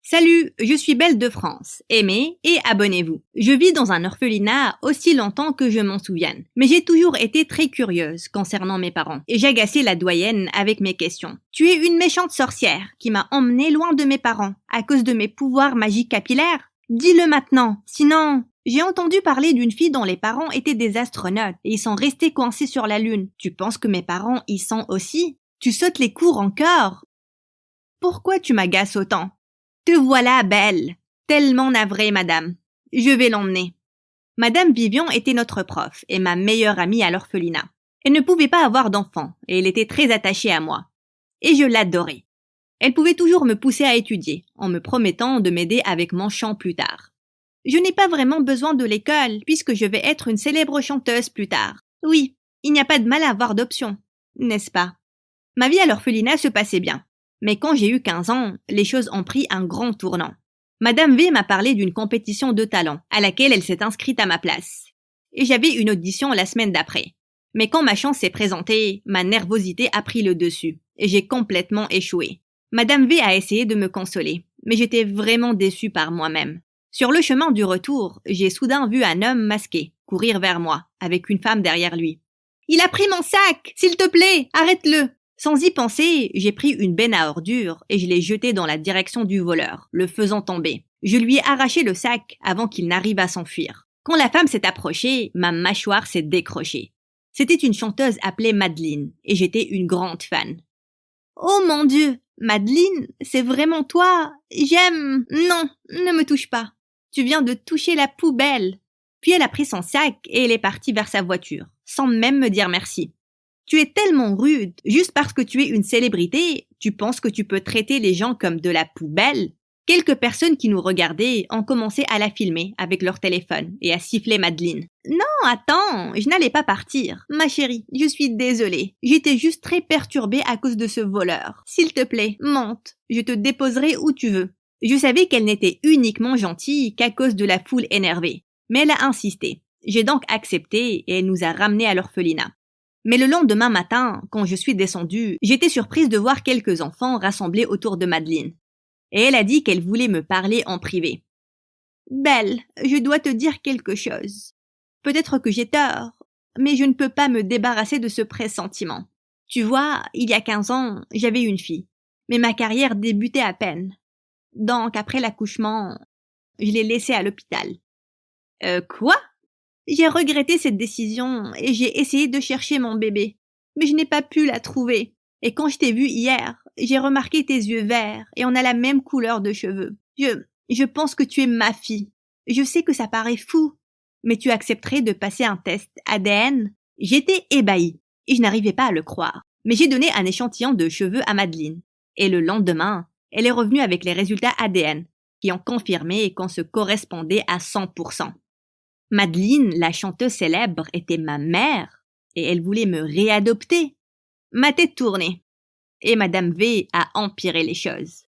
Salut, je suis Belle de France. Aimez et abonnez-vous. Je vis dans un orphelinat aussi longtemps que je m'en souvienne. Mais j'ai toujours été très curieuse concernant mes parents. Et j'agaçais la doyenne avec mes questions. Tu es une méchante sorcière qui m'a emmenée loin de mes parents à cause de mes pouvoirs magiques capillaires? Dis-le maintenant, sinon... J'ai entendu parler d'une fille dont les parents étaient des astronautes et ils sont restés coincés sur la Lune. Tu penses que mes parents y sont aussi? Tu sautes les cours encore? Pourquoi tu m'agaces autant? Te voilà belle. Tellement navrée, madame. Je vais l'emmener. Madame Vivian était notre prof et ma meilleure amie à l'orphelinat. Elle ne pouvait pas avoir d'enfant et elle était très attachée à moi. Et je l'adorais. Elle pouvait toujours me pousser à étudier en me promettant de m'aider avec mon chant plus tard. Je n'ai pas vraiment besoin de l'école puisque je vais être une célèbre chanteuse plus tard. Oui, il n'y a pas de mal à avoir d'options, n'est-ce pas? Ma vie à l'orphelinat se passait bien. Mais quand j'ai eu 15 ans, les choses ont pris un grand tournant. Madame V m'a parlé d'une compétition de talent à laquelle elle s'est inscrite à ma place. Et j'avais une audition la semaine d'après. Mais quand ma chance s'est présentée, ma nervosité a pris le dessus et j'ai complètement échoué. Madame V a essayé de me consoler, mais j'étais vraiment déçue par moi-même. Sur le chemin du retour, j'ai soudain vu un homme masqué courir vers moi, avec une femme derrière lui. « Il a pris mon sac! S'il te plaît, arrête-le !» Sans y penser, j'ai pris une benne à ordures et je l'ai jetée dans la direction du voleur, le faisant tomber. Je lui ai arraché le sac avant qu'il n'arrive à s'enfuir. Quand la femme s'est approchée, ma mâchoire s'est décrochée. C'était une chanteuse appelée Madeleine et j'étais une grande fan. « Oh mon Dieu! Madeleine, c'est vraiment toi? J'aime... Non, ne me touche pas. Tu viens de toucher la poubelle. » Puis elle a pris son sac et elle est partie vers sa voiture, sans même me dire merci. Tu es tellement rude, juste parce que tu es une célébrité, tu penses que tu peux traiter les gens comme de la poubelle? Quelques personnes qui nous regardaient ont commencé à la filmer avec leur téléphone et à siffler Madeleine. Non, attends, je n'allais pas partir. Ma chérie, je suis désolée. J'étais juste très perturbée à cause de ce voleur. S'il te plaît, monte. Je te déposerai où tu veux. Je savais qu'elle n'était uniquement gentille qu'à cause de la foule énervée. Mais elle a insisté. J'ai donc accepté et elle nous a ramenés à l'orphelinat. Mais le lendemain matin, quand je suis descendue, j'étais surprise de voir quelques enfants rassemblés autour de Madeleine. Et elle a dit qu'elle voulait me parler en privé. « Belle, je dois te dire quelque chose. Peut-être que j'ai tort, mais je ne peux pas me débarrasser de ce pressentiment. Tu vois, il y a 15 ans, j'avais une fille, mais ma carrière débutait à peine. Donc, après l'accouchement, je l'ai laissée à l'hôpital. » Quoi? J'ai regretté cette décision et j'ai essayé de chercher mon bébé, mais je n'ai pas pu la trouver. Et quand je t'ai vue hier, j'ai remarqué tes yeux verts et on a la même couleur de cheveux. Je pense que tu es ma fille. Je sais que ça paraît fou, mais tu accepterais de passer un test ADN? J'étais ébahie et je n'arrivais pas à le croire. Mais j'ai donné un échantillon de cheveux à Madeleine. Et le lendemain, elle est revenue avec les résultats ADN qui ont confirmé qu'on se correspondait à 100%. Madeleine, la chanteuse célèbre, était ma mère et elle voulait me réadopter. Ma tête tournait et Madame V a empiré les choses.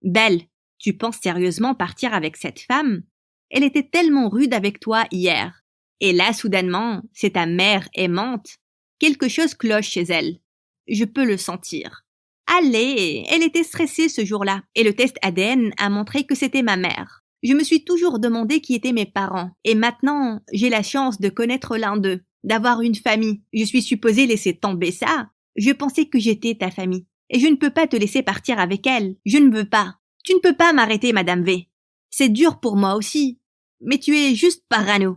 Belle, tu penses sérieusement partir avec cette femme? Elle était tellement rude avec toi hier. Et là, soudainement, c'est ta mère aimante. Quelque chose cloche chez elle. Je peux le sentir. Allez, elle était stressée ce jour-là et le test ADN a montré que c'était ma mère. Je me suis toujours demandé qui étaient mes parents et maintenant, j'ai la chance de connaître l'un d'eux, d'avoir une famille. Je suis supposée laisser tomber ça. Je pensais que j'étais ta famille et je ne peux pas te laisser partir avec elle. Je ne veux pas. Tu ne peux pas m'arrêter, Madame V. C'est dur pour moi aussi, mais tu es juste parano.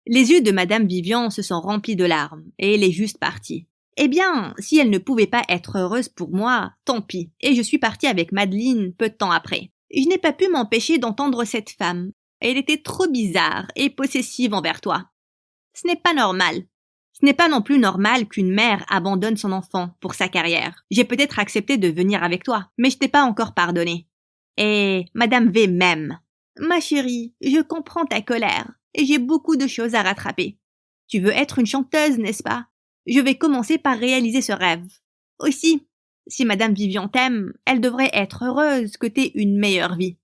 Les yeux de Madame Vivian se sont remplis de larmes et elle est juste partie. Eh bien, si elle ne pouvait pas être heureuse pour moi, tant pis. Et je suis partie avec Madeleine peu de temps après. Je n'ai pas pu m'empêcher d'entendre cette femme. Elle était trop bizarre et possessive envers toi. Ce n'est pas normal. Ce n'est pas non plus normal qu'une mère abandonne son enfant pour sa carrière. J'ai peut-être accepté de venir avec toi, mais je t'ai pas encore pardonné. Et Madame V m'aime. Ma chérie, je comprends ta colère et j'ai beaucoup de choses à rattraper. Tu veux être une chanteuse, n'est-ce pas? Je vais commencer par réaliser ce rêve. Aussi, si Madame Vivian t'aime, elle devrait être heureuse que t'aies une meilleure vie.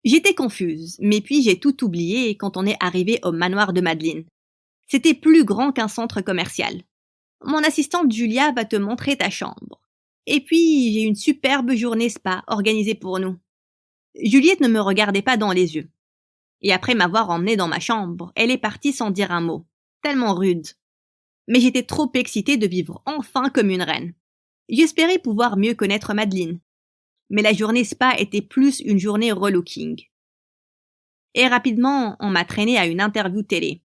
J'étais confuse, mais puis j'ai tout oublié quand on est arrivé au manoir de Madeleine. C'était plus grand qu'un centre commercial. Mon assistante Julia va te montrer ta chambre. Et puis, j'ai une superbe journée spa organisée pour nous. Juliette ne me regardait pas dans les yeux. Et après m'avoir emmenée dans ma chambre, elle est partie sans dire un mot. Tellement rude. Mais j'étais trop excitée de vivre enfin comme une reine. J'espérais pouvoir mieux connaître Madeleine. Mais la journée spa était plus une journée relooking. Et rapidement, on m'a traînée à une interview télé.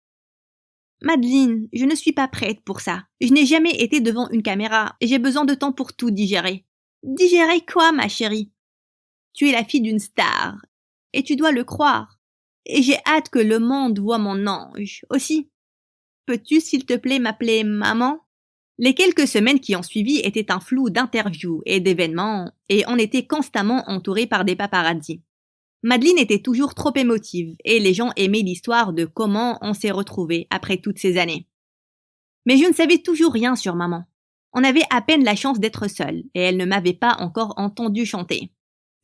Madeleine, je ne suis pas prête pour ça. Je n'ai jamais été devant une caméra et j'ai besoin de temps pour tout digérer. Digérer quoi, ma chérie? Tu es la fille d'une star et tu dois le croire. Et j'ai hâte que le monde voie mon ange aussi. Peux-tu, s'il te plaît, m'appeler maman? Les quelques semaines qui ont suivi étaient un flou d'interviews et d'événements et on était constamment entouré par des paparazzis. Madeleine était toujours trop émotive et les gens aimaient l'histoire de comment on s'est retrouvés après toutes ces années. Mais je ne savais toujours rien sur maman. On avait à peine la chance d'être seuls et elle ne m'avait pas encore entendu chanter.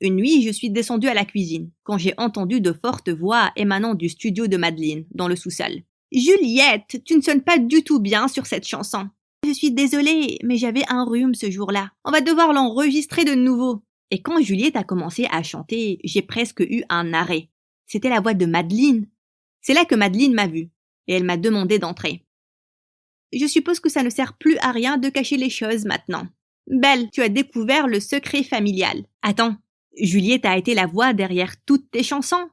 Une nuit, je suis descendue à la cuisine quand j'ai entendu de fortes voix émanant du studio de Madeleine dans le sous-sol. « Juliette, tu ne sonnes pas du tout bien sur cette chanson. Je suis désolée, mais j'avais un rhume ce jour-là. On va devoir l'enregistrer de nouveau. » Et quand Juliette a commencé à chanter, j'ai presque eu un arrêt. C'était la voix de Madeleine. C'est là que Madeleine m'a vue, et elle m'a demandé d'entrer. Je suppose que ça ne sert plus à rien de cacher les choses maintenant. Belle, tu as découvert le secret familial. Attends, Juliette a été la voix derrière toutes tes chansons?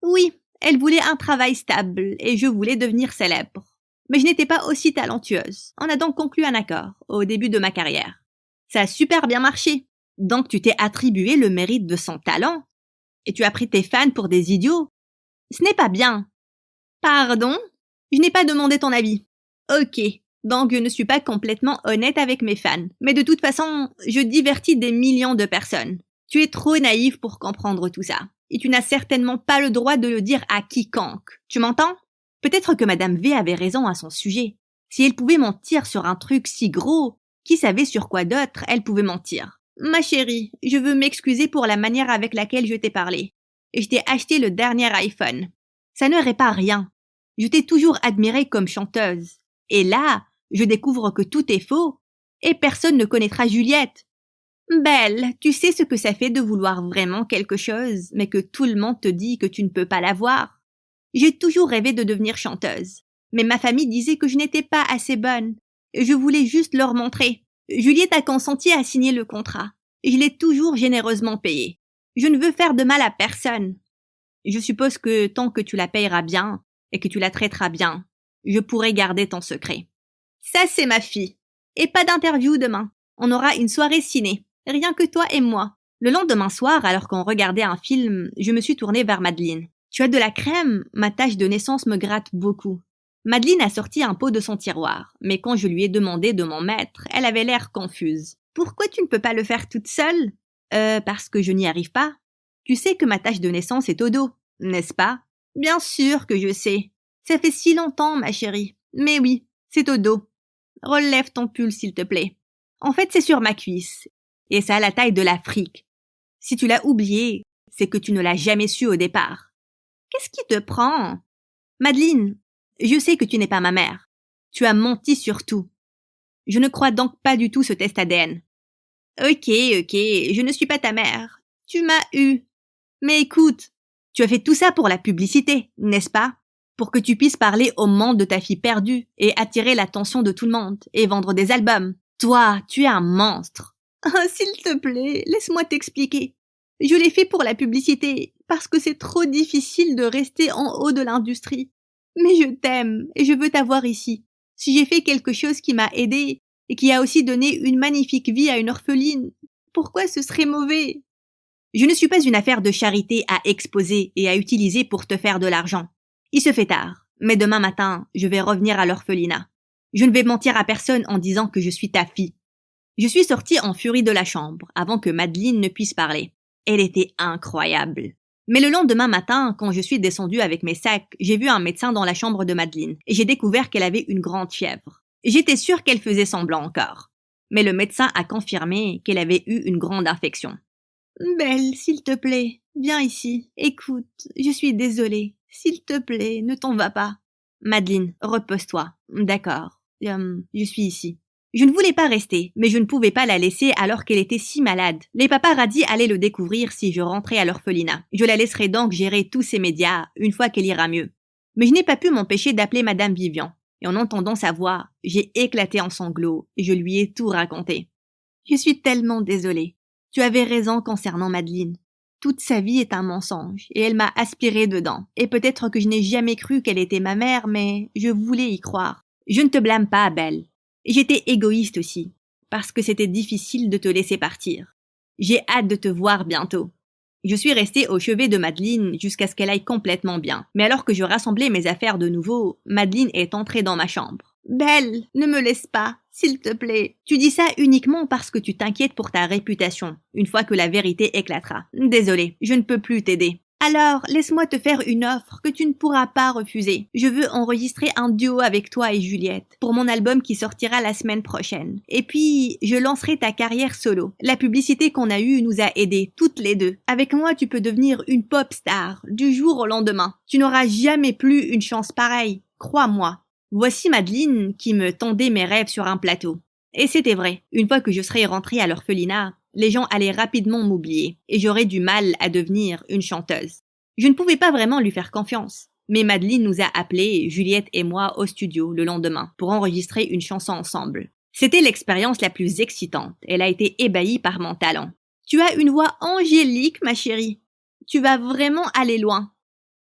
Oui, elle voulait un travail stable, et je voulais devenir célèbre. Mais je n'étais pas aussi talentueuse. On a donc conclu un accord, au début de ma carrière. Ça a super bien marché. Donc tu t'es attribué le mérite de son talent. Et tu as pris tes fans pour des idiots. Ce n'est pas bien. Pardon? Je n'ai pas demandé ton avis. Ok, donc je ne suis pas complètement honnête avec mes fans. Mais de toute façon, je divertis des millions de personnes. Tu es trop naïf pour comprendre tout ça. Et tu n'as certainement pas le droit de le dire à quiconque. Tu m'entends? Peut-être que Madame V avait raison à son sujet. Si elle pouvait mentir sur un truc si gros, qui savait sur quoi d'autre elle pouvait mentir? Ma chérie, je veux m'excuser pour la manière avec laquelle je t'ai parlé. Je t'ai acheté le dernier iPhone. Ça ne répare rien. Je t'ai toujours admirée comme chanteuse. Et là, je découvre que tout est faux. Et personne ne connaîtra Juliette. Belle, tu sais ce que ça fait de vouloir vraiment quelque chose, mais que tout le monde te dit que tu ne peux pas l'avoir. J'ai toujours rêvé de devenir chanteuse. Mais ma famille disait que je n'étais pas assez bonne. Je voulais juste leur montrer. Juliette a consenti à signer le contrat. Je l'ai toujours généreusement payé. Je ne veux faire de mal à personne. Je suppose que tant que tu la payeras bien et que tu la traiteras bien, je pourrai garder ton secret. Ça, c'est ma fille. Et pas d'interview demain. On aura une soirée ciné. Rien que toi et moi. Le lendemain soir, alors qu'on regardait un film, je me suis tournée vers Madeleine. Tu as de la crème? Ma tache de naissance me gratte beaucoup. Madeleine a sorti un pot de son tiroir, mais quand je lui ai demandé de m'en mettre, elle avait l'air confuse. Pourquoi tu ne peux pas le faire toute seule? Parce que je n'y arrive pas. Tu sais que ma tache de naissance est au dos, n'est-ce pas? Bien sûr que je sais. Ça fait si longtemps, ma chérie. Mais oui, c'est au dos. Relève ton pull, s'il te plaît. En fait, c'est sur ma cuisse. Et ça a la taille de l'Afrique. Si tu l'as oublié, c'est que tu ne l'as jamais su au départ. Qu'est-ce qui te prend? Madeleine, je sais que tu n'es pas ma mère. Tu as menti sur tout. Je ne crois donc pas du tout ce test ADN. Ok, je ne suis pas ta mère. Tu m'as eu. Mais écoute, tu as fait tout ça pour la publicité, n'est-ce pas? Pour que tu puisses parler au monde de ta fille perdue et attirer l'attention de tout le monde et vendre des albums. Toi, tu es un monstre. Ah, s'il te plaît, laisse-moi t'expliquer. Je l'ai fait pour la publicité, parce que c'est trop difficile de rester en haut de l'industrie. Mais je t'aime et je veux t'avoir ici. Si j'ai fait quelque chose qui m'a aidé et qui a aussi donné une magnifique vie à une orpheline, pourquoi ce serait mauvais? Je ne suis pas une affaire de charité à exposer et à utiliser pour te faire de l'argent. Il se fait tard, mais demain matin, je vais revenir à l'orphelinat. Je ne vais mentir à personne en disant que je suis ta fille. Je suis sortie en furie de la chambre avant que Madeleine ne puisse parler. Elle était incroyable. Mais le lendemain matin, quand je suis descendue avec mes sacs, j'ai vu un médecin dans la chambre de Madeleine et j'ai découvert qu'elle avait une grande fièvre. J'étais sûre qu'elle faisait semblant encore. Mais le médecin a confirmé qu'elle avait eu une grande infection. Belle, s'il te plaît, viens ici. Écoute, je suis désolée. S'il te plaît, ne t'en vas pas. Madeleine, repose-toi. D'accord. Je suis ici. Je ne voulais pas rester, mais je ne pouvais pas la laisser alors qu'elle était si malade. Les paparazzis allaient le découvrir si je rentrais à l'orphelinat. Je la laisserai donc gérer tous ces médias une fois qu'elle ira mieux. Mais je n'ai pas pu m'empêcher d'appeler Madame Vivian. Et en entendant sa voix, j'ai éclaté en sanglots et je lui ai tout raconté. Je suis tellement désolée. Tu avais raison concernant Madeleine. Toute sa vie est un mensonge et elle m'a aspiré dedans. Et peut-être que je n'ai jamais cru qu'elle était ma mère, mais je voulais y croire. Je ne te blâme pas, Belle. J'étais égoïste aussi, parce que c'était difficile de te laisser partir. J'ai hâte de te voir bientôt. Je suis restée au chevet de Madeleine jusqu'à ce qu'elle aille complètement bien. Mais alors que je rassemblais mes affaires de nouveau, Madeleine est entrée dans ma chambre. « Belle, ne me laisse pas, s'il te plaît. Tu dis ça uniquement parce que tu t'inquiètes pour ta réputation, une fois que la vérité éclatera. Désolée, je ne peux plus t'aider. Alors, laisse-moi te faire une offre que tu ne pourras pas refuser. Je veux enregistrer un duo avec toi et Juliette pour mon album qui sortira la semaine prochaine. Et puis, je lancerai ta carrière solo. La publicité qu'on a eue nous a aidés, toutes les deux. Avec moi, tu peux devenir une pop star, du jour au lendemain. Tu n'auras jamais plus une chance pareille, crois-moi. » Voici Madeleine qui me tendait mes rêves sur un plateau. Et c'était vrai. Une fois que je serais rentrée à l'orphelinat, les gens allaient rapidement m'oublier et j'aurais du mal à devenir une chanteuse. Je ne pouvais pas vraiment lui faire confiance. Mais Madeleine nous a appelés, Juliette et moi, au studio le lendemain pour enregistrer une chanson ensemble. C'était l'expérience la plus excitante. Elle a été ébahie par mon talent. « Tu as une voix angélique, ma chérie. Tu vas vraiment aller loin. »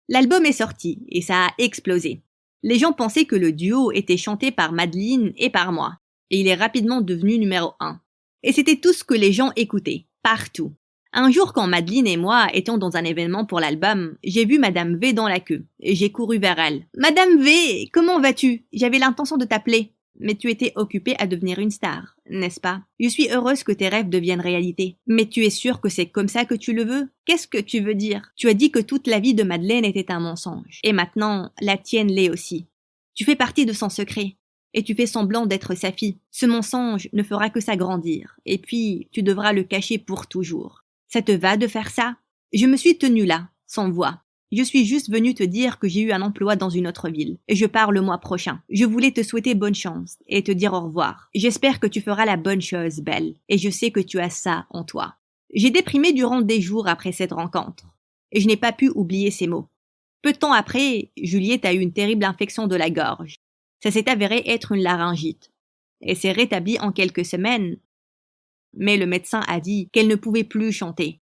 L'album est sorti et ça a explosé. Les gens pensaient que le duo était chanté par Madeleine et par moi. Et il est rapidement devenu numéro 1. Et c'était tout ce que les gens écoutaient, partout. Un jour, quand Madeleine et moi étions dans un événement pour l'album, j'ai vu Madame V dans la queue, et j'ai couru vers elle. « Madame V, comment vas-tu? J'avais l'intention de t'appeler. Mais tu étais occupée à devenir une star, n'est-ce pas? Je suis heureuse que tes rêves deviennent réalité. Mais tu es sûre que c'est comme ça que tu le veux? Qu'est-ce que tu veux dire? Tu as dit que toute la vie de Madeleine était un mensonge. Et maintenant, la tienne l'est aussi. Tu fais partie de son secret. Et tu fais semblant d'être sa fille. Ce mensonge ne fera que s'agrandir. Et puis, tu devras le cacher pour toujours. Ça te va de faire ça? Je me suis tenue là, sans voix. Je suis juste venue te dire que j'ai eu un emploi dans une autre ville, et je pars le mois prochain. Je voulais te souhaiter bonne chance, et te dire au revoir. J'espère que tu feras la bonne chose, Belle, et je sais que tu as ça en toi. J'ai déprimé durant des jours après cette rencontre, et je n'ai pas pu oublier ces mots. Peu de temps après, Juliette a eu une terrible infection de la gorge. Ça s'est avéré être une laryngite. Elle s'est rétablie en quelques semaines, mais le médecin a dit qu'elle ne pouvait plus chanter.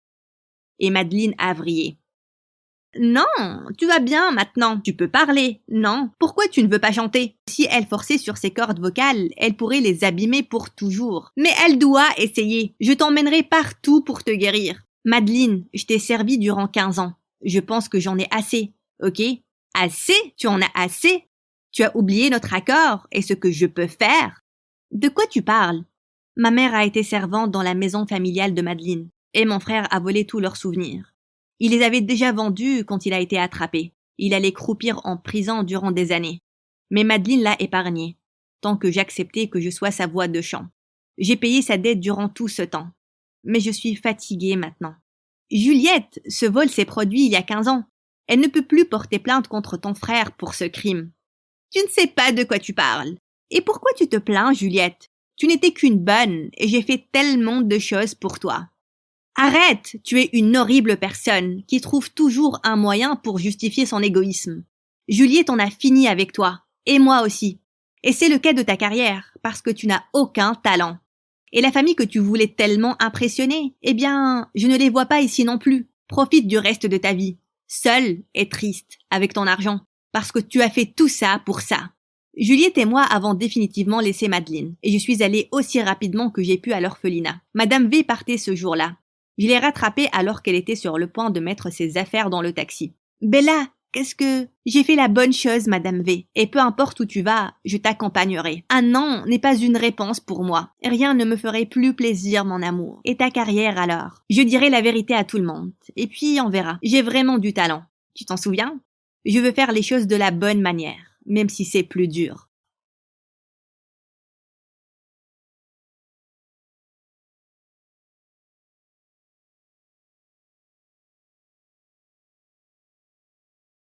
Et Madeleine a vrillé. Non, tu vas bien maintenant, tu peux parler. Non, pourquoi tu ne veux pas chanter? Si elle forçait sur ses cordes vocales, elle pourrait les abîmer pour toujours. Mais elle doit essayer. Je t'emmènerai partout pour te guérir. Madeleine, je t'ai servi durant 15 ans. Je pense que j'en ai assez, ok? Assez? Tu en as assez? Tu as oublié notre accord et ce que je peux faire? De quoi tu parles? Ma mère a été servante dans la maison familiale de Madeleine, et mon frère a volé tous leurs souvenirs. Il les avait déjà vendus quand il a été attrapé. Il allait croupir en prison durant des années. Mais Madeleine l'a épargné, tant que j'acceptais que je sois sa voix de chant. J'ai payé sa dette durant tout ce temps. Mais je suis fatiguée maintenant. Juliette se vole ses produits il y a 15 ans. Elle ne peut plus porter plainte contre ton frère pour ce crime. Tu ne sais pas de quoi tu parles. Et pourquoi tu te plains, Juliette? Tu n'étais qu'une bonne et j'ai fait tellement de choses pour toi. Arrête, tu es une horrible personne qui trouve toujours un moyen pour justifier son égoïsme. Juliette en a fini avec toi, et moi aussi. Et c'est le cas de ta carrière, parce que tu n'as aucun talent. Et la famille que tu voulais tellement impressionner, eh bien, je ne les vois pas ici non plus. Profite du reste de ta vie, seule et triste, avec ton argent, parce que tu as fait tout ça pour ça. Juliette et moi avons définitivement laissé Madeleine, et je suis allée aussi rapidement que j'ai pu à l'orphelinat. Madame V partait ce jour-là. Je l'ai rattrapée alors qu'elle était sur le point de mettre ses affaires dans le taxi. « Bella, qu'est-ce que... » « J'ai fait la bonne chose, Madame V, et peu importe où tu vas, je t'accompagnerai. Un non n'est pas une réponse pour moi. Rien ne me ferait plus plaisir, mon amour. Et ta carrière alors? Je dirai la vérité à tout le monde, et puis on verra. J'ai vraiment du talent. Tu t'en souviens? Je veux faire les choses de la bonne manière, même si c'est plus dur.